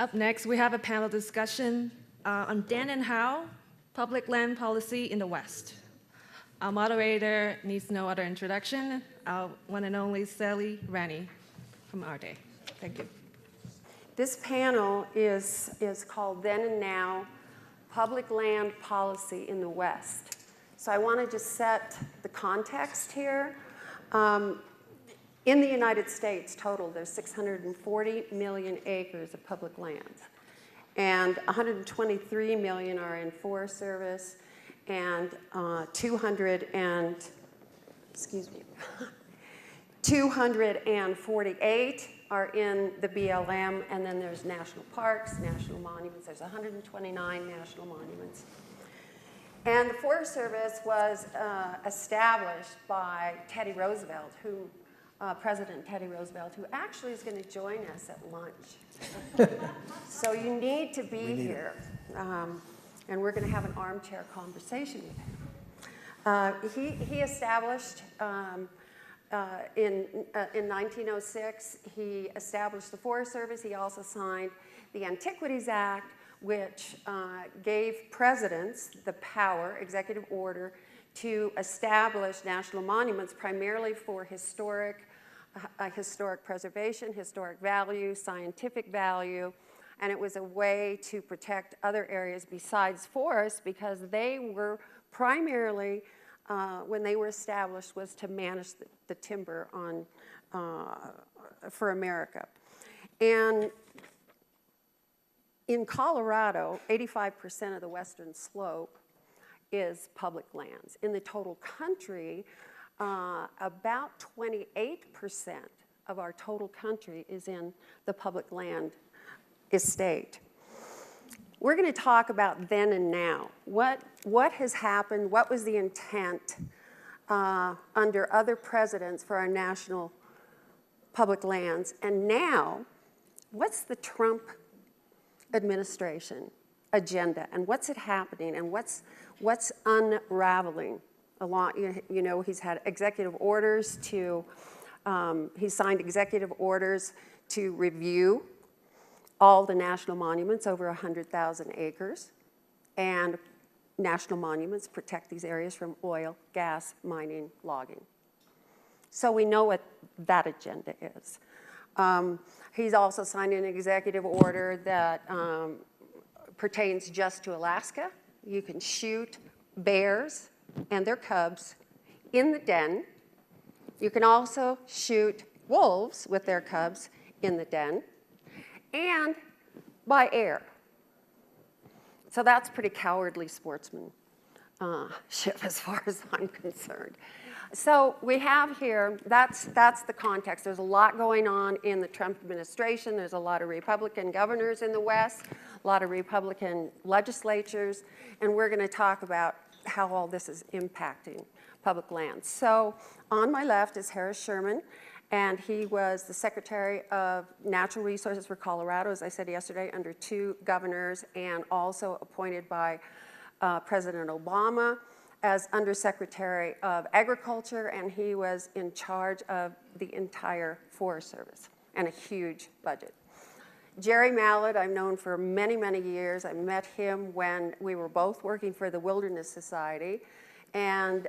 Up next, we have a panel discussion on Dan and How, public land policy in the West. Our moderator needs no other introduction, our one and only Sally Ranney from AREI-AREDAY. Thank you. This panel is called Then and Now, Public Land Policy in the West. So I want to just set the context here. In the United States, total, there's 640 million acres of public lands. And 123 million are in Forest Service, and 248 are in the BLM, and then there's national parks, national monuments. There's 129 national monuments. And the Forest Service was established by Teddy Roosevelt, President Teddy Roosevelt, who actually is going to join us at lunch. So you need to be here. And we're going to have an armchair conversation with him. He established, in 1906, he established the Forest Service. He also signed the Antiquities Act, which gave presidents the power, executive order, to establish national monuments primarily for historic preservation, historic value, scientific value, and it was a way to protect other areas besides forests because they were primarily, when they were established, was to manage the timber for America. And in Colorado, 85% of the western slope is public lands. In the total country, about 28% of our total country is in the public land estate. We're going to talk about then and now. What has happened? What was the intent under other presidents for our national public lands? And now, what's the Trump administration agenda? And what's it happening? And what's unraveling? You know, he's had executive orders to, he signed executive orders to review all the national monuments over 100,000 acres. And national monuments protect these areas from oil, gas, mining, logging. So we know what that agenda is. He's also signed an executive order that pertains just to Alaska. You can shoot bears and their cubs in the den. You can also shoot wolves with their cubs in the den and by air. So that's pretty cowardly sportsmanship as far as I'm concerned. So we have here, that's the context. There's a lot going on in the Trump administration. There's a lot of Republican governors in the West, a lot of Republican legislatures, and we're going to talk about how all this is impacting public lands. So on my left is Sherman, and he was the Secretary of Natural Resources for Colorado, as I said yesterday, under 2 governors, and also appointed by President Obama as Undersecretary of Agriculture, and he was in charge of the entire Forest Service and a huge budget. Jerry Mallett, I've known for many, many years. I met him when we were both working for the Wilderness Society, and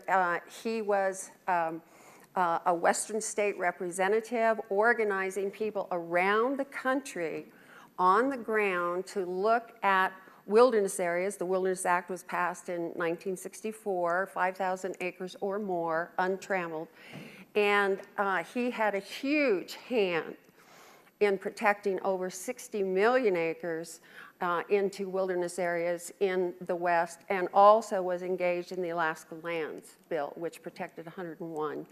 he was a Western state representative organizing people around the country on the ground to look at wilderness areas. The Wilderness Act was passed in 1964, 5,000 acres or more, untrammeled. And he had a huge hand in protecting over 60 million acres into wilderness areas in the West, and also was engaged in the Alaska Lands Bill, which protected 101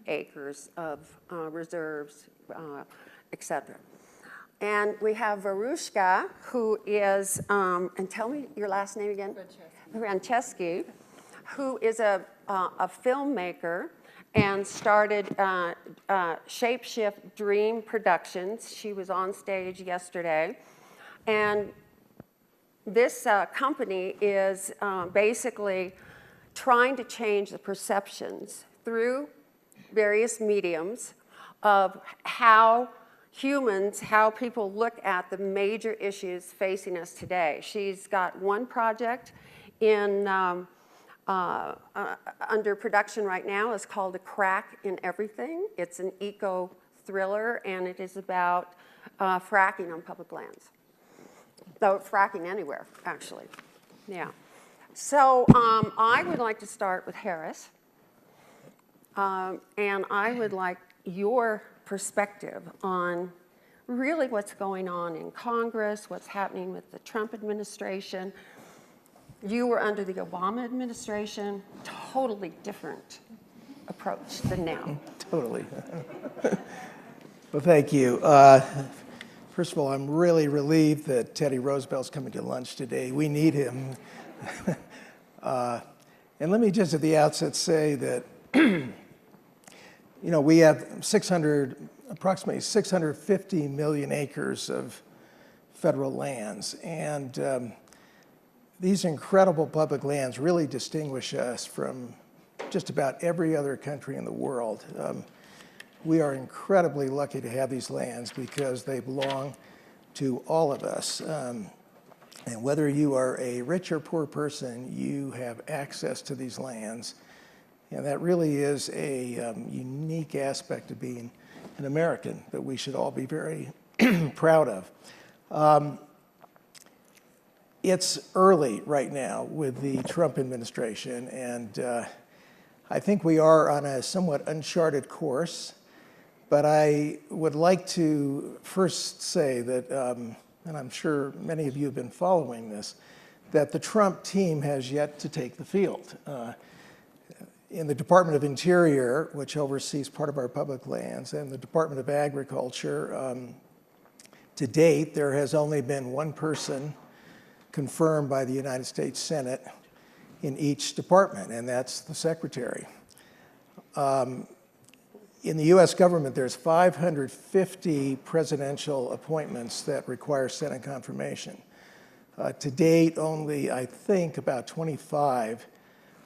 acres of reserves, et cetera. And we have Varushka, who is, and tell me your last name again? Franceschi, who is a filmmaker and started Shapeshift Dream Productions. She was on stage yesterday. And this company is basically trying to change the perceptions through various mediums of how humans, how people look at the major issues facing us today. She's got one project in under production right now. It's called A Crack in Everything. It's an eco thriller, and it is about fracking on public lands. Though fracking anywhere, actually. Yeah. So I would like to start with Harris. And I would like your perspective on really what's going on in Congress, what's happening with the Trump administration. You were under the Obama administration, totally different approach than now. Totally. Well, thank you. First of all, I'm really relieved that Teddy Roosevelt's coming to lunch today. We need him. And let me just at the outset say that, we have approximately 650 million acres of federal lands. And these incredible public lands really distinguish us from just about every other country in the world. We are incredibly lucky to have these lands because they belong to all of us. And whether you are a rich or poor person, you have access to these lands. And that really is a unique aspect of being an American that we should all be very proud of. It's early right now with the Trump administration, and I think we are on a somewhat uncharted course. But I would like to first say that, and I'm sure many of you have been following this, that the Trump team has yet to take the field. In the Department of Interior, which oversees part of our public lands, and the Department of Agriculture, to date, there has only been one person confirmed by the United States Senate in each department, and that's the secretary. In the US government, there's 550 presidential appointments that require Senate confirmation. To date, only, I think, about 25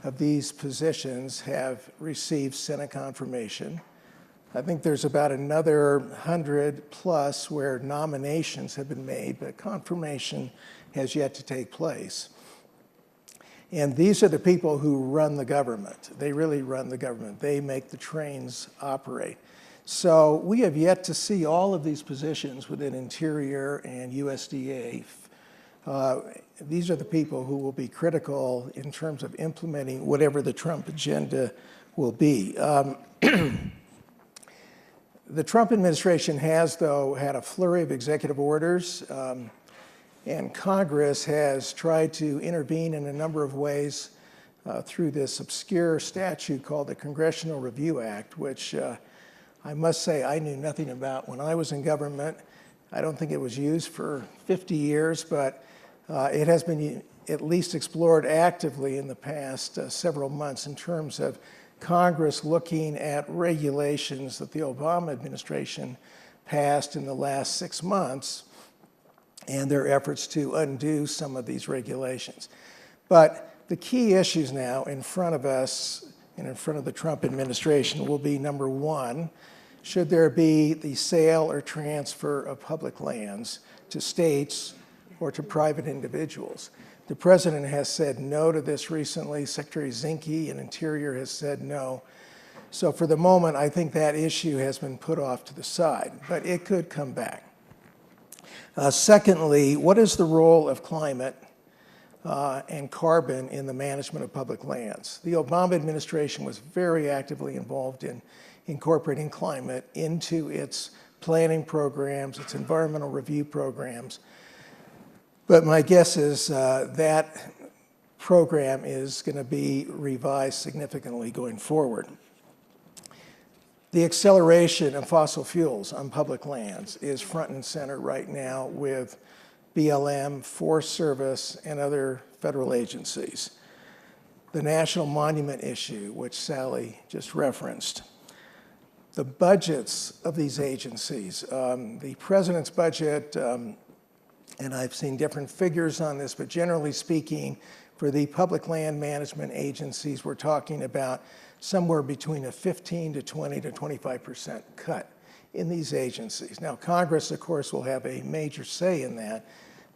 of these positions have received Senate confirmation. I think there's about another 100 plus where nominations have been made, but confirmation has yet to take place. And these are the people who run the government. They really run the government. They make the trains operate. So we have yet to see all of these positions within Interior and USDA. These are the people who will be critical in terms of implementing whatever the Trump agenda will be. The Trump administration has, though, had a flurry of executive orders. And Congress has tried to intervene in a number of ways through this obscure statute called the Congressional Review Act, which I must say I knew nothing about when I was in government. I don't think it was used for 50 years, but it has been at least explored actively in the past several months in terms of Congress looking at regulations that the Obama administration passed in the last 6 months and their efforts to undo some of these regulations. But the key issues now in front of us and in front of the Trump administration will be, number one, should there be the sale or transfer of public lands to states or to private individuals? The president has said no to this recently. Secretary Zinke in Interior has said no. So for the moment, I think that issue has been put off to the side, but it could come back. Secondly, what is the role of climate and carbon in the management of public lands? The Obama administration was very actively involved in incorporating climate into its planning programs, its environmental review programs. But my guess is that program is going to be revised significantly going forward. The acceleration of fossil fuels on public lands is front and center right now with BLM, Forest Service, and other federal agencies. The national monument issue, which Sally just referenced. The budgets of these agencies. The president's budget, and I've seen different figures on this, but generally speaking, for the public land management agencies, we're talking about somewhere between a 15 to 20 to 25% cut in these agencies. Now, Congress, of course, will have a major say in that,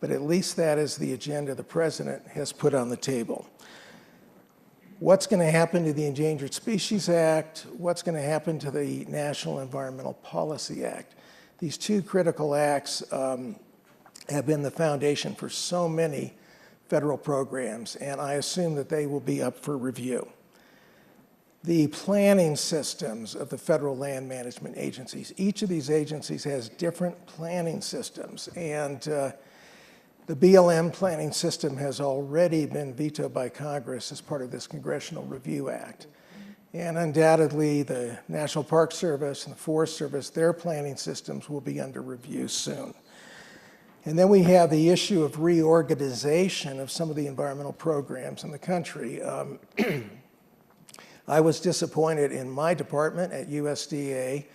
but at least that is the agenda the president has put on the table. What's going to happen to the Endangered Species Act? What's going to happen to the National Environmental Policy Act? These two critical acts have been the foundation for so many federal programs, and I assume that they will be up for review. The planning systems of the federal land management agencies, each of these agencies has different planning systems, and the BLM planning system has already been vetoed by Congress as part of this Congressional Review Act. And undoubtedly, the National Park Service and the Forest Service, their planning systems will be under review soon. And then we have the issue of reorganization of some of the environmental programs in the country. I was disappointed in my department at USDA.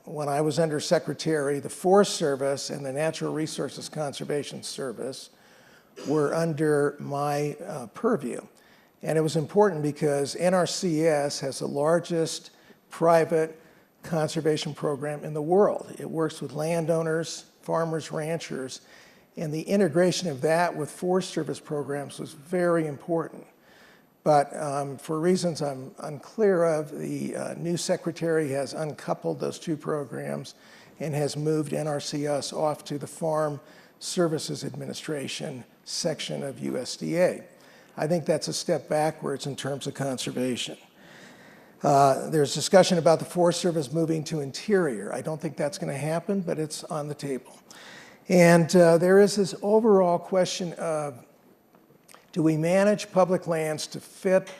When I was under Secretary, the Forest Service and the Natural Resources Conservation Service were under my purview. And it was important because NRCS has the largest private conservation program in the world. It works with landowners, farmers, ranchers, and the integration of that with Forest Service programs was very important. But for reasons I'm unclear of, the new secretary has uncoupled those two programs and has moved NRCS off to the Farm Services Administration section of USDA. I think that's a step backwards in terms of conservation. There's discussion about the Forest Service moving to Interior. I don't think that's going to happen, but it's on the table. And there is this overall question of, do we manage public lands to fit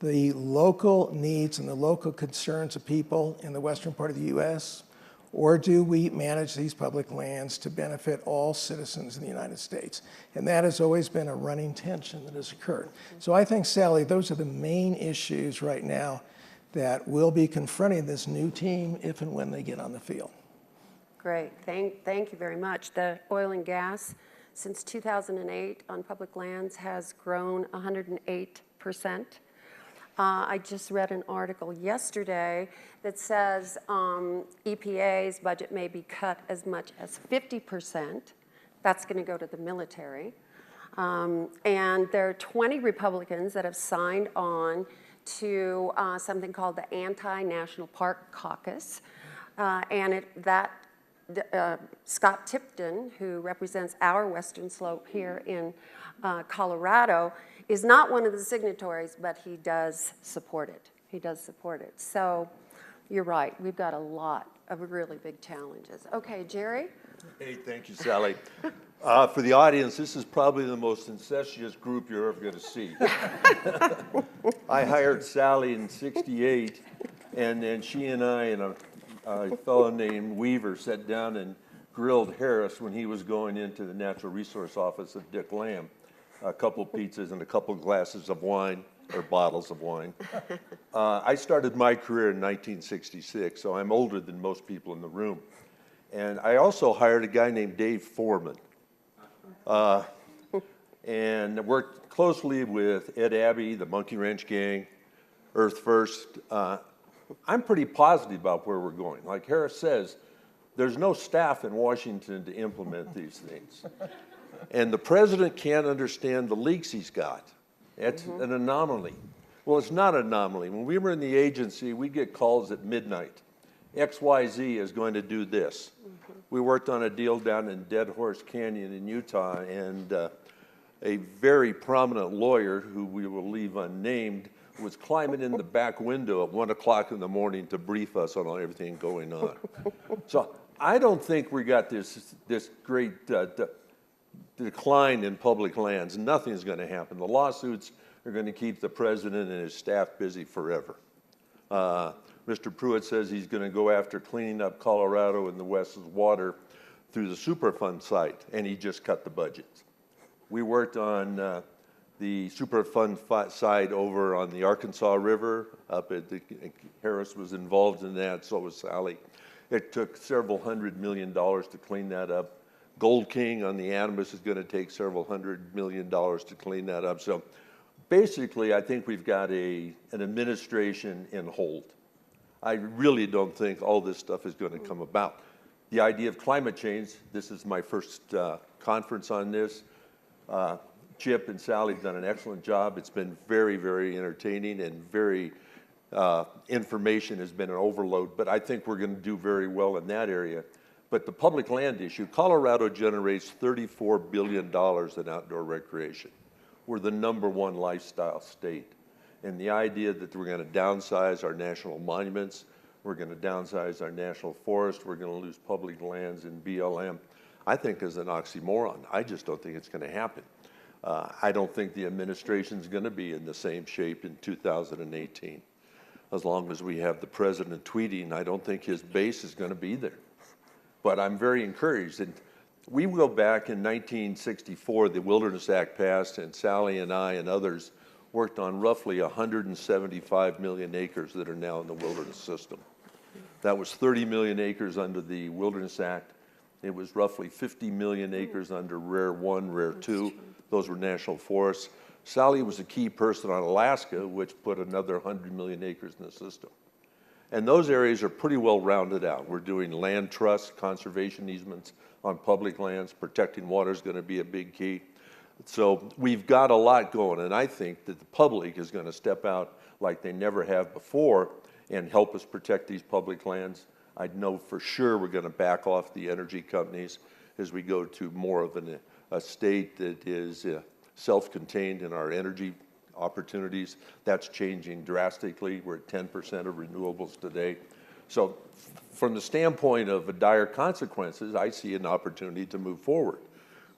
the local needs and the local concerns of people in the western part of the U.S., or do we manage these public lands to benefit all citizens in the United States? And that has always been a running tension that has occurred. So I think, Sally, those are the main issues right now that will be confronting this new team if and when they get on the field. Great, thank you very much. The oil and gas since 2008 on public lands has grown 108%. I just read an article yesterday that says EPA's budget may be cut as much as 50%. That's going to go to the military. And there are 20 Republicans that have signed on to something called the Anti-National Park Caucus. Scott Tipton, who represents our western slope here in Colorado, is not one of the signatories, but he does support it. He does support it. So you're right. We've got a lot of really big challenges. Okay, Jerry? Hey, thank you, Sally. For the audience, this is probably the most incestuous group you're ever going to see. I hired Sally in '68, and then she and I and a fellow named Weaver sat down and grilled Harris when he was going into the Natural Resource Office of Dick Lamb. A couple pizzas and a couple glasses of wine, or bottles of wine. I started my career in 1966, so I'm older than most people in the room. And I also hired a guy named Dave Foreman, and worked closely with Ed Abbey, the Monkey Ranch Gang, Earth First. I'm pretty positive about where we're going. Like Harris says, there's no staff in Washington to implement these things. And the president can't understand the leaks he's got. It's an anomaly. Well, it's not an anomaly. When we were in the agency, we get calls at midnight. XYZ is going to do this. We worked on a deal down in Dead Horse Canyon in Utah, and a very prominent lawyer, who we will leave unnamed, was climbing in the back window at 1 o'clock in the morning to brief us on everything going on. So I don't think we got this great decline in public lands. Nothing's going to happen. The lawsuits are going to keep the president and his staff busy forever. Mr. Pruitt says he's going to go after cleaning up Colorado and the West's water through the Superfund site, and he just cut the budget. We worked on the Superfund side over on the Arkansas River. Harris was involved in that, so was Sally. It took several $100 million to clean that up. Gold King on the Animus is going to take several $100 million to clean that up. So basically, I think we've got an administration in hold. I really don't think all this stuff is going to come about. The idea of climate change, this is my first conference on this. Chip and Sally have done an excellent job. It's been very, very entertaining and very, information has been an overload, but I think we're going to do very well in that area. But the public land issue, Colorado generates $34 billion in outdoor recreation. We're the #1 lifestyle state. And the idea that we're going to downsize our national monuments, we're going to downsize our national forest, we're going to lose public lands in BLM, I think is an oxymoron. I just don't think it's going to happen. I don't think the administration's going to be in the same shape in 2018. As long as we have the president tweeting, I don't think his base is going to be there. But I'm very encouraged. And we go back in 1964, the Wilderness Act passed, and Sally and I and others worked on roughly 175 million acres that are now in the wilderness system. That was 30 million acres under the Wilderness Act. It was roughly 50 million acres under Rare 1, Rare 2. Those were national forests. Sally was a key person on Alaska, which put another 100 million acres in the system. And those areas are pretty well rounded out. We're doing land trusts, conservation easements on public lands. Protecting water is going to be a big key. So we've got a lot going, and I think that the public is going to step out like they never have before and help us protect these public lands. I know for sure we're going to back off the energy companies as we go to more of a state that is self-contained in our energy opportunities. That's changing drastically. We're at 10% of renewables today. So from the standpoint of dire consequences, I see an opportunity to move forward.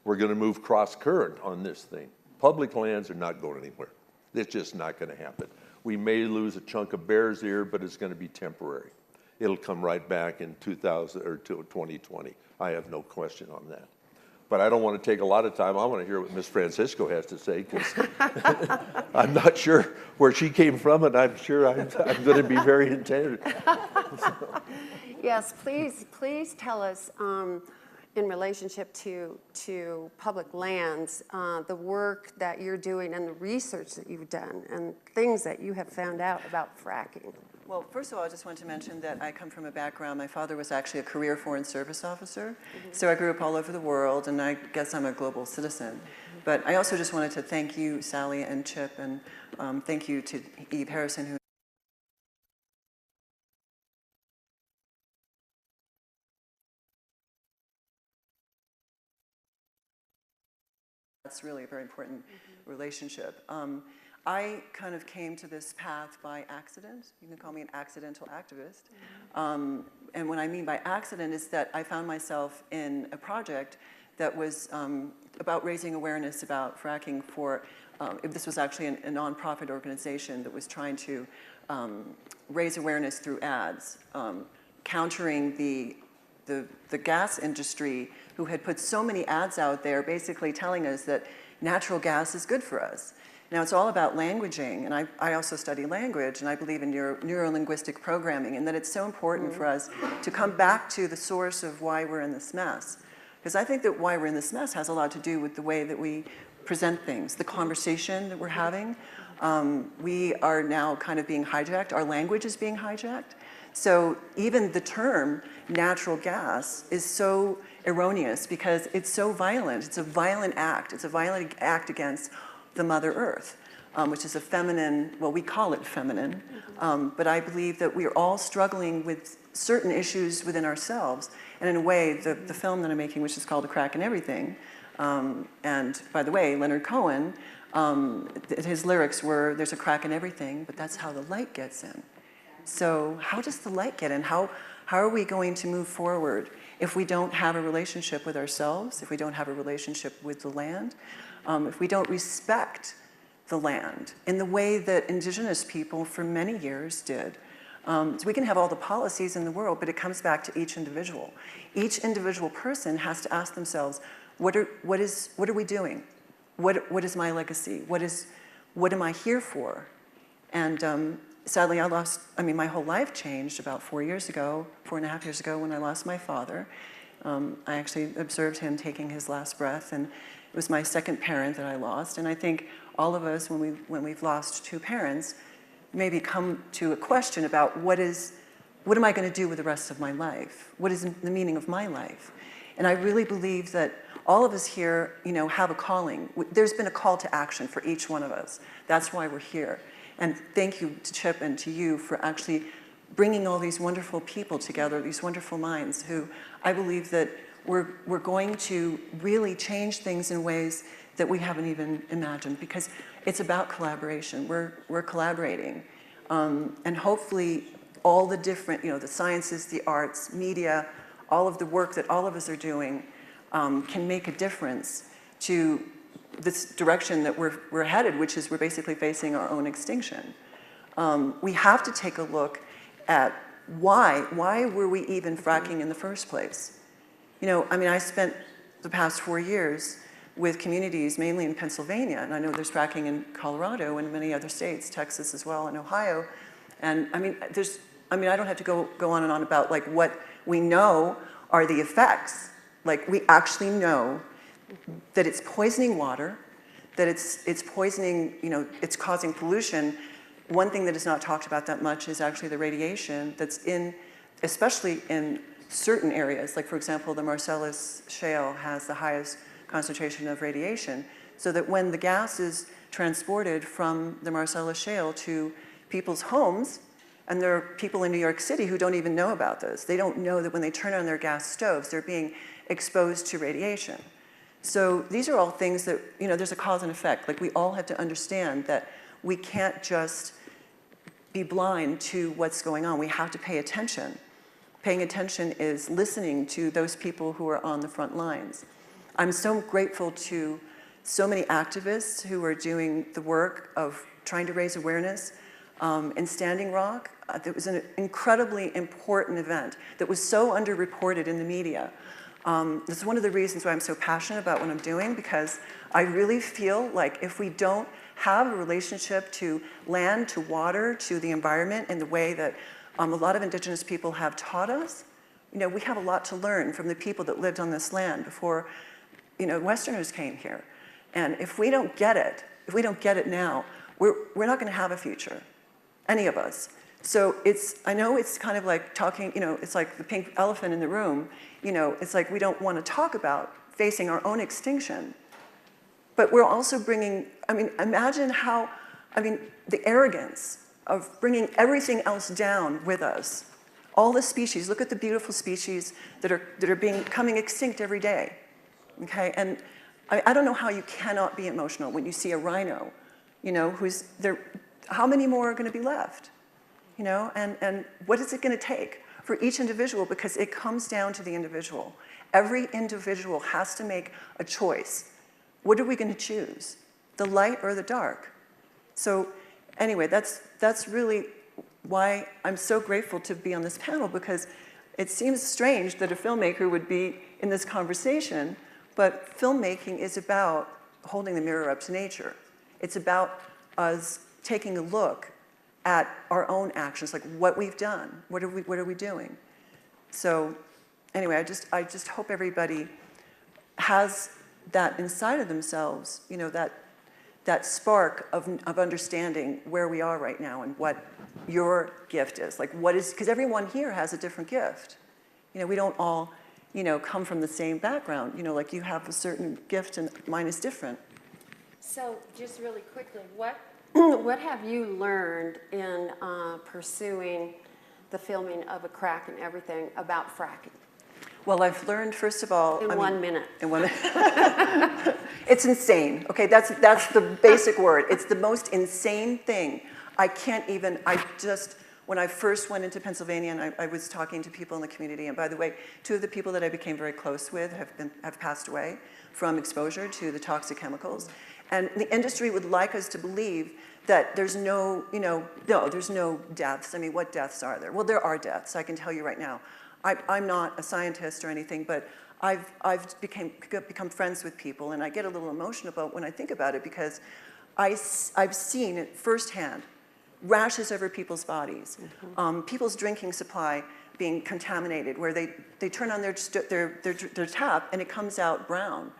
We're going to move cross-current on this thing. Public lands are not going anywhere. It's just not going to happen. We may lose a chunk of Bears Ear, but it's going to be temporary. It'll come right back in 2020. I have no question on that. But I don't want to take a lot of time. I want to hear what Ms. Francisco has to say, because I'm not sure where she came from, and I'm sure I'm going to be very attentive. Yes, please tell us, in relationship to public lands, the work that you're doing and the research that you've done and things that you have found out about fracking. Well, first of all, I just want to mention that I come from a background, my father was actually a career Foreign Service officer, so I grew up all over the world, and I guess I'm a global citizen. But I also just wanted to thank you, Sally and Chip, and thank you to Eve Harrison, who that's really a very important relationship. I kind of came to this path by accident. You can call me an accidental activist. And what I mean by accident is that I found myself in a project that was about raising awareness about fracking for, this was actually a nonprofit organization that was trying to raise awareness through ads, countering the gas industry, who had put so many ads out there basically telling us that natural gas is good for us. Now, it's all about languaging, and I also study language, and I believe in neuro-linguistic programming, and that it's so important for us to come back to the source of why we're in this mess. Because I think that why we're in this mess has a lot to do with the way that we present things, the conversation that we're having. We are now kind of being hijacked. Our language is being hijacked. So even the term natural gas is so erroneous because it's so violent. It's a violent act. It's a violent act against the Mother Earth, which is a feminine, well, we call it feminine, but I believe that we are all struggling with certain issues within ourselves. And in a way, the film that I'm making, which is called A Crack in Everything, and by the way, Leonard Cohen, his lyrics were, there's a crack in everything, but that's how the light gets in. So how does the light get in? How are we going to move forward if we don't have a relationship with ourselves, if we don't have a relationship with the land, if we don't respect the land in the way that indigenous people for many years did? So we can have all the policies in the world, but it comes back to each individual. Each individual person has to ask themselves, what are we doing? What is my legacy? What am I here for? And sadly, my whole life changed about 4.5 years ago when I lost my father. I actually observed him taking his last breath, and it was my second parent that I lost. And I think all of us, when we've lost two parents, maybe come to a question about what is what am I going to do with the rest of my life? What is the meaning of my life? And I really believe that all of us here, have a calling. There's been a call to action for each one of us. That's why we're here. And thank you to Chip and to you for actually bringing all these wonderful people together, these wonderful minds who I believe that we're going to really change things in ways that we haven't even imagined, because it's about collaboration. We're collaborating. And hopefully all the different, the sciences, the arts, media, all of the work that all of us are doing can make a difference to this direction that we're headed, which is we're basically facing our own extinction. We have to take a look at why were we even fracking in the first place? I spent the past 4 years with communities, mainly in Pennsylvania, and I know there's fracking in Colorado and many other states, Texas as well, and Ohio. And I don't have to go on and on about like what we know are the effects. Like we actually know that it's poisoning water, that it's poisoning, it's causing pollution. One thing that is not talked about that much is actually the radiation that's especially in certain areas. Like for example, the Marcellus Shale has the highest concentration of radiation, so that when the gas is transported from the Marcellus Shale to people's homes, and there are people in New York City who don't even know about this. They don't know that when they turn on their gas stoves, they're being exposed to radiation. So these are all things that, there's a cause and effect. Like we all have to understand that we can't just be blind to what's going on. We have to pay attention. Paying attention is listening to those people who are on the front lines. I'm so grateful to so many activists who are doing the work of trying to raise awareness. In Standing Rock, it was an incredibly important event that was so underreported in the media. This is one of the reasons why I'm so passionate about what I'm doing, because I really feel like if we don't have a relationship to land, to water, to the environment in the way that a lot of indigenous people have taught us, we have a lot to learn from the people that lived on this land before, Westerners came here. And if we don't get it now, we're not going to have a future, any of us. So I know it's kind of like talking, it's like the pink elephant in the room. It's like we don't want to talk about facing our own extinction. But we're also bringing, imagine how, the arrogance of bringing everything else down with us. All the species, look at the beautiful species that are becoming extinct every day, okay? And I don't know how you cannot be emotional when you see a rhino, who's there. How many more are going to be left? And what is it going to take for each individual? Because it comes down to the individual. Every individual has to make a choice. What are we going to choose? The light or the dark? So anyway, that's really why I'm so grateful to be on this panel, because it seems strange that a filmmaker would be in this conversation, but filmmaking is about holding the mirror up to nature. It's about us taking a look at our own actions, like what we've done, what are we doing? So anyway, I just hope everybody has that inside of themselves, that spark of understanding where we are right now and what your gift is. Like because everyone here has a different gift. We don't all, come from the same background. Like you have a certain gift and mine is different. So just really quickly, what have you learned in pursuing the filming of A Crack and Everything about fracking? Well, I've learned, first of all... In 1 minute. In 1 minute. It's insane. Okay, that's the basic word. It's the most insane thing. When I first went into Pennsylvania and I was talking to people in the community, and by the way, 2 of the people that I became very close with have passed away from exposure to the toxic chemicals. And the industry would like us to believe that there's there's no deaths. What deaths are there? Well, there are deaths, I can tell you right now. I'm not a scientist or anything, but I've become friends with people, and I get a little emotional about when I think about it, because I've seen it firsthand, rashes over people's bodies, people's drinking supply being contaminated, where they turn on their tap and it comes out brown.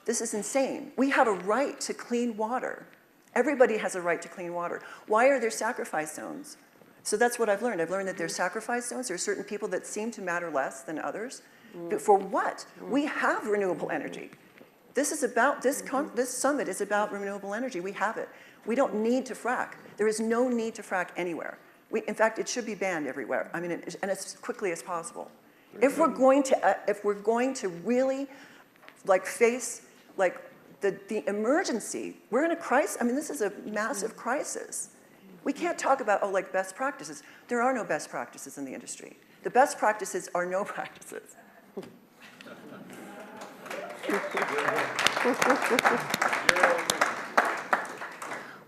This is insane. We have a right to clean water. Everybody has a right to clean water. Why are there sacrifice zones? So that's what I've learned. I've learned that there's sacrifice zones. There are certain people that seem to matter less than others. But for what? We have renewable energy. This is about, this summit is about renewable energy. We have it. We don't need to frack. There is no need to frack anywhere. In fact, it should be banned everywhere. I mean, and as quickly as possible. If we're going to really like face like the emergency, we're in a crisis. I mean, this is a massive crisis. We can't talk about, oh, like best practices. There are no best practices in the industry. The best practices are no practices.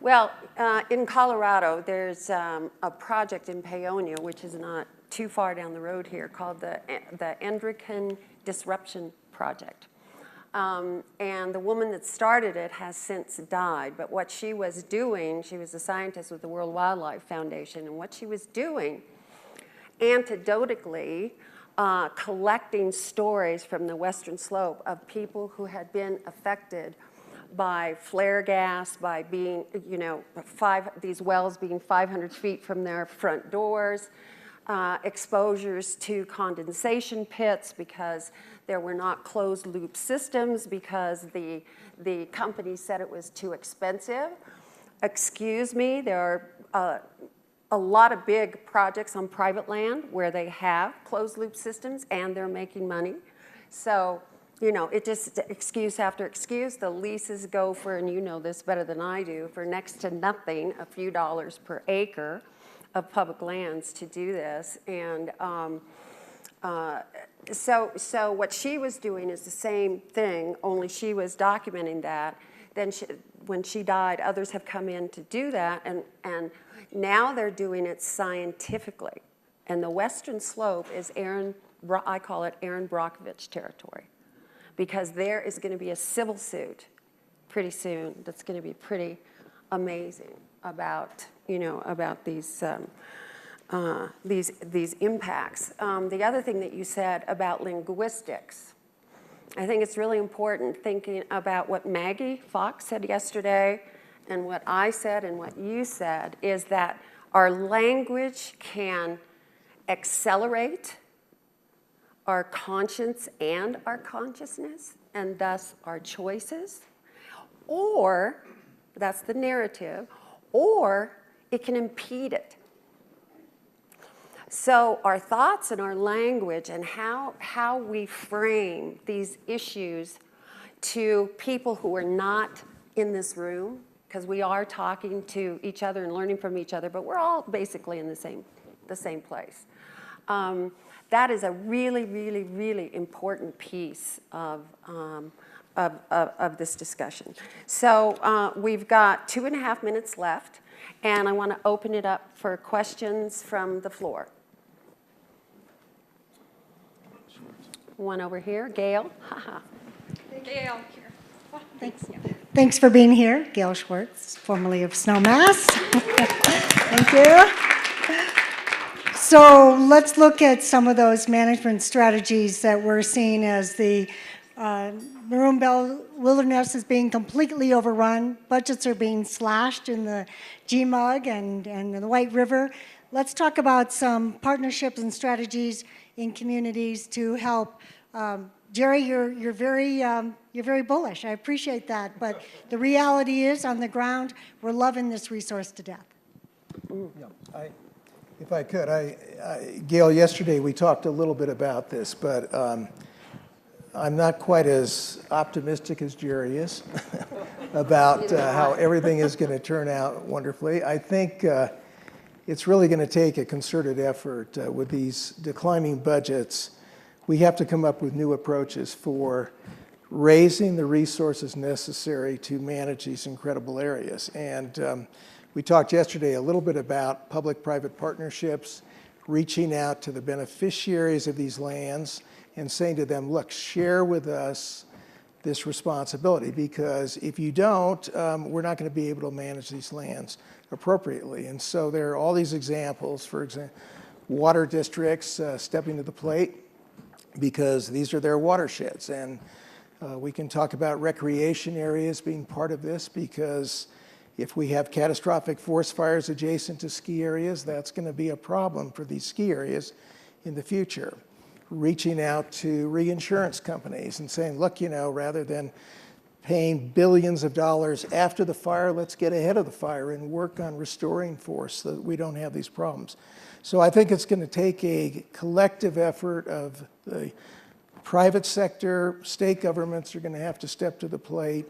Well, in Colorado, there's a project in Paonia, which is not too far down the road here, called the Endocrine Disruption Project. And the woman that started it has since died. But what she was doing, she was a scientist with the World Wildlife Foundation, and what she was doing, anecdotally, collecting stories from the Western Slope of people who had been affected by flare gas, by being, you know, these wells being 500 feet from their front doors, exposures to condensation pits because there were not closed loop systems because the company said it was too expensive. Excuse me, there are a lot of big projects on private land where they have closed loop systems and they're making money. So, you know, it just, excuse after excuse, the leases go for, and you know this better than I do, for next to nothing, a few dollars per acre of public lands to do this. And so what she was doing is the same thing, only she was documenting that. Then when she died, others have come in to do that, and now they're doing it scientifically. And the Western Slope is I call it Aaron Brockovich territory, because there is going to be a civil suit pretty soon that's going to be pretty amazing about, you know, about these impacts. The other thing that you said about linguistics, I think it's really important thinking about what Maggie Fox said yesterday and what I said and what you said, is that our language can accelerate our conscience and our consciousness, and thus our choices, or, that's the narrative, or it can impede it. So our thoughts and our language and how we frame these issues to people who are not in this room, because we are talking to each other and learning from each other, but we're all basically in the same place. That is a really, really, really important piece of this discussion. So we've got 2.5 minutes left, and I want to open it up for questions from the floor. One over here, Gail. Gail. Thanks. Thanks for being here. Gail Schwartz, formerly of Snowmass. Thank you. So let's look at some of those management strategies that we're seeing as the Maroon Belt Wilderness is being completely overrun. Budgets are being slashed in the GMUG and the White River. Let's talk about some partnerships and strategies in communities to help. Jerry, you're very bullish. I appreciate that, but the reality is, on the ground, we're loving this resource to death. Yeah, if I could, Gail, yesterday we talked a little bit about this, but I'm not quite as optimistic as Jerry is about how everything is going to turn out wonderfully. I think it's really going to take a concerted effort with these declining budgets. We have to come up with new approaches for raising the resources necessary to manage these incredible areas. And we talked yesterday a little bit about public-private partnerships, reaching out to the beneficiaries of these lands and saying to them, look, share with us this responsibility, because if you don't, we're not going to be able to manage these lands appropriately. And so there are all these examples, for example, water districts stepping to the plate, because these are their watersheds. And we can talk about recreation areas being part of this, because If we have catastrophic forest fires adjacent to ski areas, that's going to be a problem for these ski areas in the future. Reaching out to reinsurance companies and saying, look, you know, rather than paying billions of dollars after the fire, let's get ahead of the fire and work on restoring forests so that we don't have these problems. So I think it's going to take a collective effort of the private sector, state governments are going to have to step to the plate,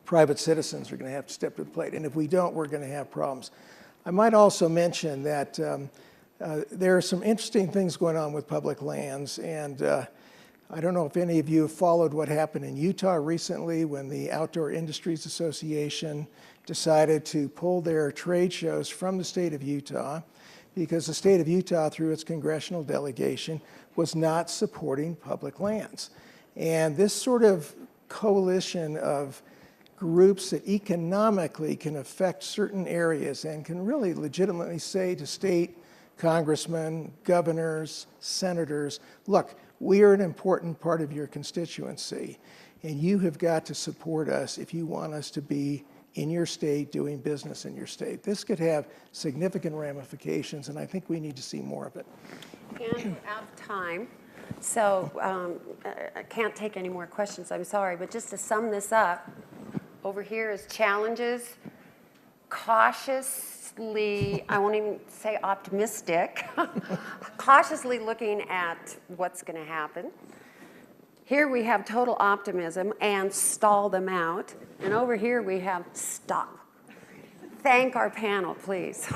private citizens are going to have to step to the plate, and if we don't, we're going to have problems. I might also mention that there are some interesting things going on with public lands, and I don't know if any of you have followed what happened in Utah recently when the Outdoor Industries Association decided to pull their trade shows from the state of Utah because the state of Utah, through its congressional delegation, was not supporting public lands. And this sort of coalition of groups that economically can affect certain areas and can really legitimately say to state congressmen, governors, senators, look, we are an important part of your constituency, and you have got to support us if you want us to be in your state, doing business in your state. This could have significant ramifications, and I think we need to see more of it. And we're out of time, so I can't take any more questions, I'm sorry, but just to sum this up, over here is challenges, cautiously, I won't even say optimistic, cautiously looking at what's going to happen. Here we have total optimism and stall them out. And over here we have stop. Thank our panel, please.